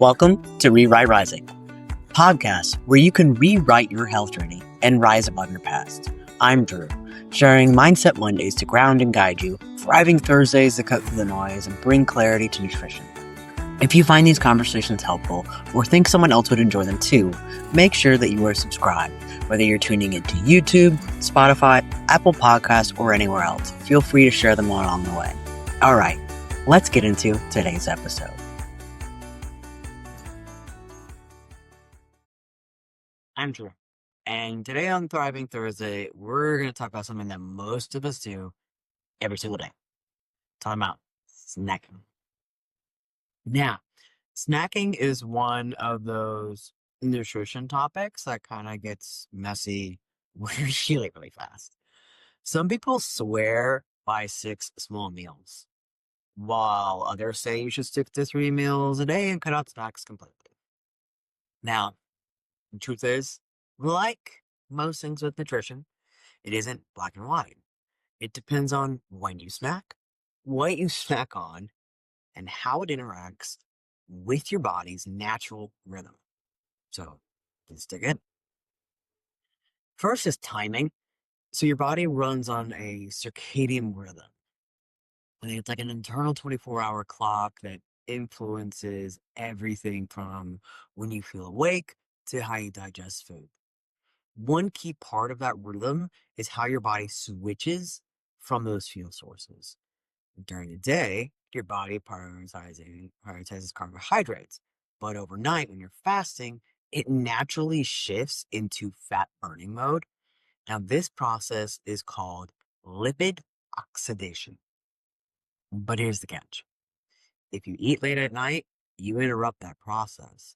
Welcome to Rewrite Rising, podcast where you can rewrite your health journey and rise above your past. I'm Drew, sharing Mindset Mondays to ground and guide you, Thriving Thursdays to cut through the noise and bring clarity to nutrition. If you find these conversations helpful or think someone else would enjoy them too, make sure that you are subscribed. Whether you're tuning into YouTube, Spotify, Apple Podcasts, or anywhere else, feel free to share them along the way. All right, let's get into today's episode. I'm Drew, and today on Thriving Thursday, we're going to talk about something that most of us do every single day. Talking about snacking. Now, snacking is one of those nutrition topics that kind of gets messy really fast. Some people swear by 6 small meals, while others say you should stick to 3 meals a day and cut out snacks completely. Now, the truth is, like most things with nutrition, it isn't black and white. It depends on when you snack, what you snack on, and how it interacts with your body's natural rhythm. So let's dig in. First is timing. So your body runs on a circadian rhythm. And it's like an internal 24-hour clock that influences everything from when you feel awake to how you digest food. One key part of that rhythm is how your body switches from those fuel sources. During the day, your body prioritizes carbohydrates, but overnight, when you're fasting, it naturally shifts into fat burning mode. Now, this process is called lipid oxidation. But here's the catch. If you eat late at night, you interrupt that process.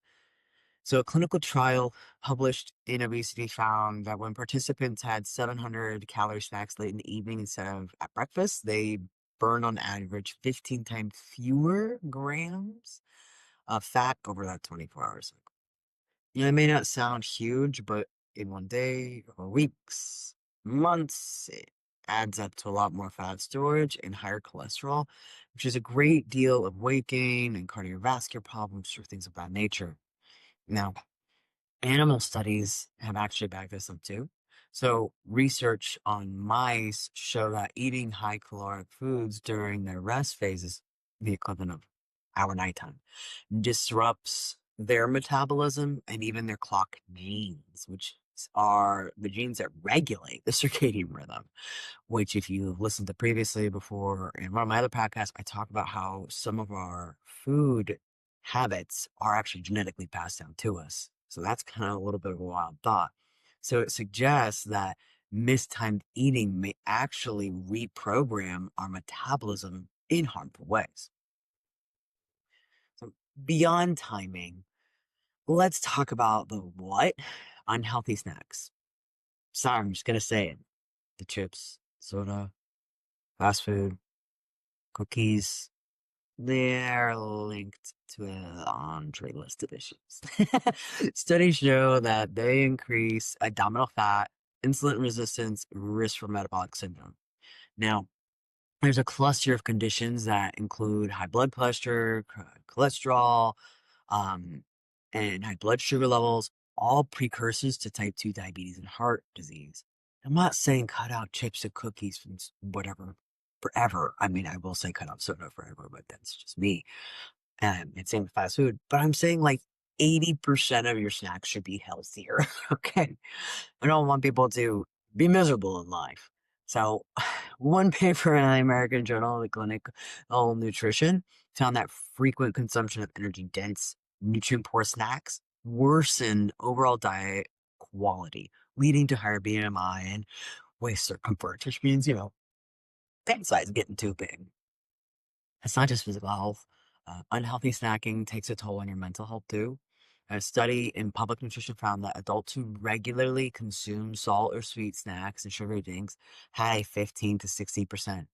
So, a clinical trial published in obesity found that when participants had 700 calorie snacks late in the evening instead of at breakfast, they burned on average 15 times fewer grams of fat over that 24-hour cycle. It may not sound huge, but in one day or weeks, months, it adds up to a lot more fat storage and higher cholesterol, which is a great deal of weight gain and cardiovascular problems or things of that nature. Now, animal studies have actually backed this up too. So, research on mice show that eating high caloric foods during their rest phases, the equivalent of our nighttime, disrupts their metabolism and even their clock genes, which are the genes that regulate the circadian rhythm. Which, if you've listened to previously before in one of my other podcasts, I talk about how some of our food habits are actually genetically passed down to us. So that's kind of a little bit of a wild thought. So it suggests that mistimed eating may actually reprogram our metabolism in harmful ways. So beyond timing, let's talk about the what? Unhealthy snacks. Sorry, I'm just going to say it. The chips, soda, fast food, cookies, they're linked to a laundry list of issues. Studies show that they increase abdominal fat, insulin resistance, risk for metabolic syndrome. Now, there's a cluster of conditions that include high blood pressure, cholesterol, um, and high blood sugar levels, all precursors to type 2 diabetes and heart disease. I'm not saying cut out chips and cookies from whatever forever. I mean, I will say cut out soda forever, but that's just me. And same with fast food. But I'm saying like 80% of your snacks should be healthier. Okay. I don't want people to be miserable in life. So, one paper in the American Journal of Clinical Nutrition found that frequent consumption of energy dense, nutrient poor snacks worsen overall diet quality, leading to higher BMI and waist circumference, which means, fat size getting too big. It's not just physical health. Unhealthy snacking takes a toll on your mental health too. A study in public nutrition found that adults who regularly consume salt or sweet snacks and sugary drinks had a 15 to 60%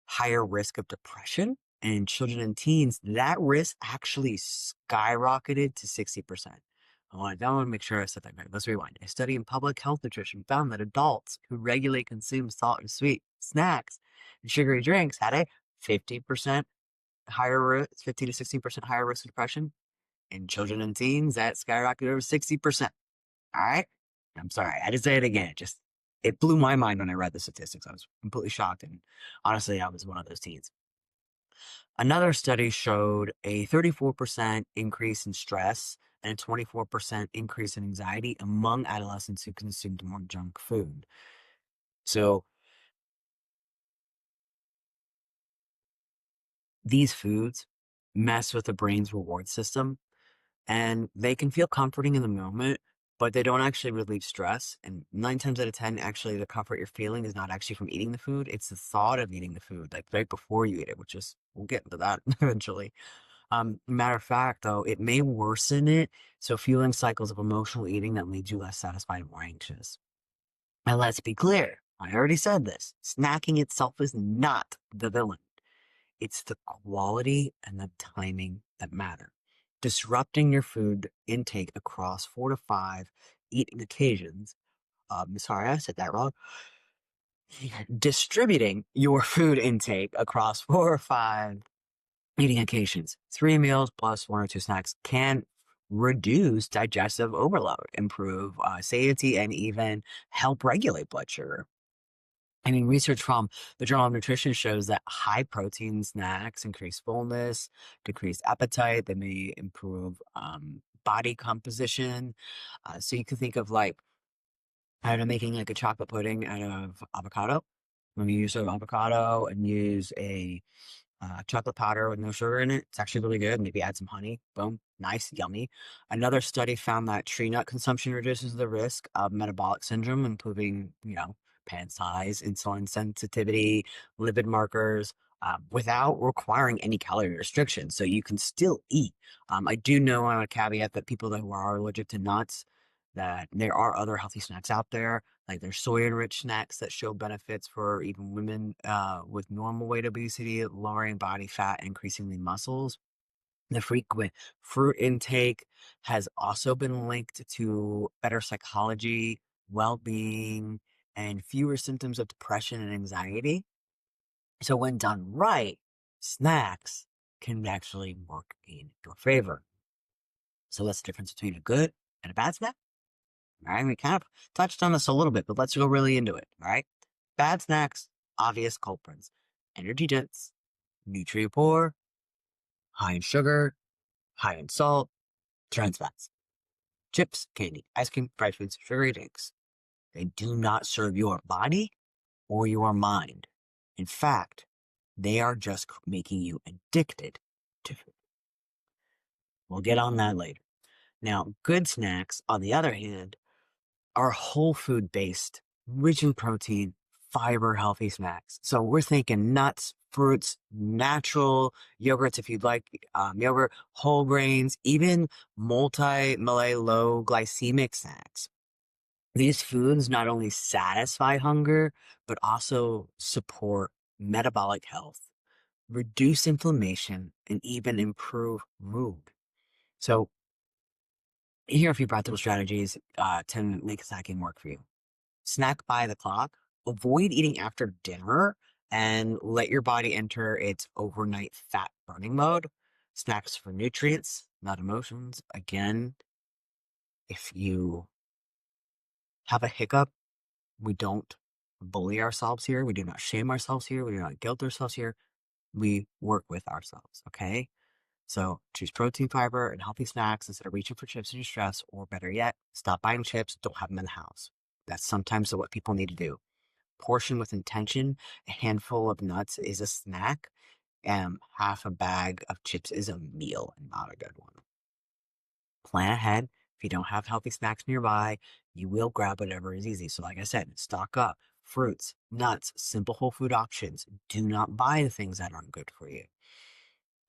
higher risk of depression. And in children and teens, that risk actually skyrocketed to 60%. I want to make sure I said that right. Let's rewind. A study in public health nutrition found that adults who regularly consume salt and sweet snacks and sugary drinks had a 50% higher risk, 50 to 16% higher risk of depression, In children and teens, that skyrocketed over 60%. All right. I'm sorry. I had to say it again. It blew my mind when I read the statistics. I was completely shocked. And honestly, I was one of those teens. Another study showed a 34% increase in stress and a 24% increase in anxiety among adolescents who consumed more junk food. So these foods mess with the brain's reward system, and they can feel comforting in the moment, but they don't actually relieve stress. And 9 times out of 10, actually, the comfort you're feeling is not actually from eating the food. It's the thought of eating the food, like right before you eat it, which is, we'll get into that eventually. Matter of fact, though, it may worsen it. So fueling cycles of emotional eating that leads you less satisfied and more anxious. And let's be clear. I already said this. Snacking itself is not the villain. It's the quality and the timing that matter. Disrupting your food intake across 4 to 5 eating occasions. Sorry, I said that wrong. Distributing your food intake across 4 or 5 eating occasions, 3 meals plus 1 or 2 snacks can reduce digestive overload, improve satiety, and even help regulate blood sugar. I mean, research from the Journal of Nutrition shows that high protein snacks increase fullness, decrease appetite. They may improve body composition. So you can think of like, I don't know, making like a chocolate pudding out of avocado. When you use an avocado and use a chocolate powder with no sugar in it. It's actually really good. Maybe add some honey. Boom. Nice. Yummy. Another study found that tree nut consumption reduces the risk of metabolic syndrome, including, pan size, insulin sensitivity, lipid markers, without requiring any calorie restrictions. So you can still eat. I do know on a caveat that people who are allergic to nuts, that there are other healthy snacks out there. Like there's soy-enriched snacks that show benefits for even women with normal weight obesity, lowering body fat, increasing lean muscles. The frequent fruit intake has also been linked to better psychology, well-being, and fewer symptoms of depression and anxiety. So when done right, snacks can actually work in your favor. So what's the difference between a good and a bad snack? All right, we kind of touched on this a little bit, but let's go really into it. All right, bad snacks, obvious culprits: energy dense, nutrient poor, high in sugar, high in salt, trans fats, chips, candy, ice cream, fried foods, sugary drinks. They do not serve your body or your mind. In fact, they are just making you addicted to food. We'll get on that later. Now, good snacks, on the other hand, are whole food based, rich in protein, fiber, healthy snacks. So we're thinking nuts, fruits, natural yogurts if you'd like yogurt, whole grains, even multi-malay low glycemic snacks. These foods not only satisfy hunger, but also support metabolic health, reduce inflammation, and even improve mood. So here are a few practical strategies to make snacking work for you. Snack by the clock. Avoid eating after dinner and let your body enter its overnight fat burning mode. Snacks for nutrients, not emotions. Again, if you have a hiccup, we don't bully ourselves here. We do not shame ourselves here. We do not guilt ourselves here. We work with ourselves, okay? So choose protein, fiber, and healthy snacks instead of reaching for chips in your stress, or better yet, stop buying chips, don't have them in the house. That's sometimes what people need to do. Portion with intention. A handful of nuts is a snack, and half a bag of chips is a meal and not a good one. Plan ahead. If you don't have healthy snacks nearby, you will grab whatever is easy. So like I said, stock up. Fruits, nuts, simple whole food options. Do not buy the things that aren't good for you.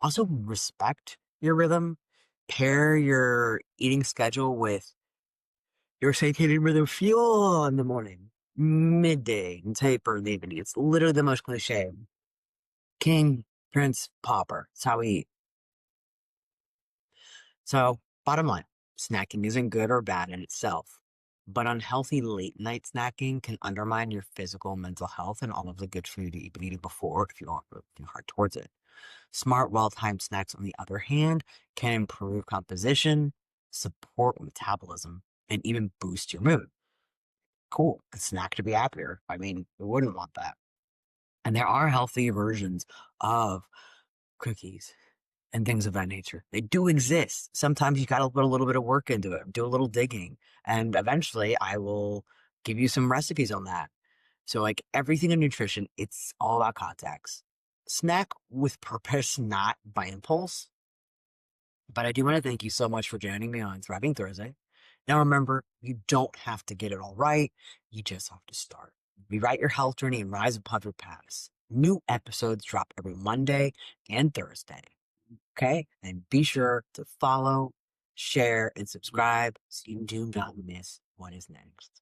Also, respect your rhythm. Pair your eating schedule with your circadian rhythm. Fuel in the morning, midday, and taper in the evening. It's literally the most cliche. King, Prince, Pauper. It's how we eat. So, bottom line, snacking isn't good or bad in itself, but unhealthy late night snacking can undermine your physical and mental health and all of the good food that you've been eating before if you are working hard towards it. Smart, well-timed snacks, on the other hand, can improve composition, support metabolism, and even boost your mood. Cool. A snack to be happier. I mean, who wouldn't want that? And there are healthy versions of cookies and things of that nature. They do exist. Sometimes you got to put a little bit of work into it, do a little digging, and eventually I will give you some recipes on that. So, like everything in nutrition, it's all about context. Snack with purpose, not by impulse. But I do want to thank you so much for joining me on Thriving Thursday. Now, remember, you don't have to get it all right. You just have to start. Rewrite your health journey and rise above your past. New episodes drop every Monday and Thursday. Okay? And be sure to follow, share, and subscribe so you do not miss what is next.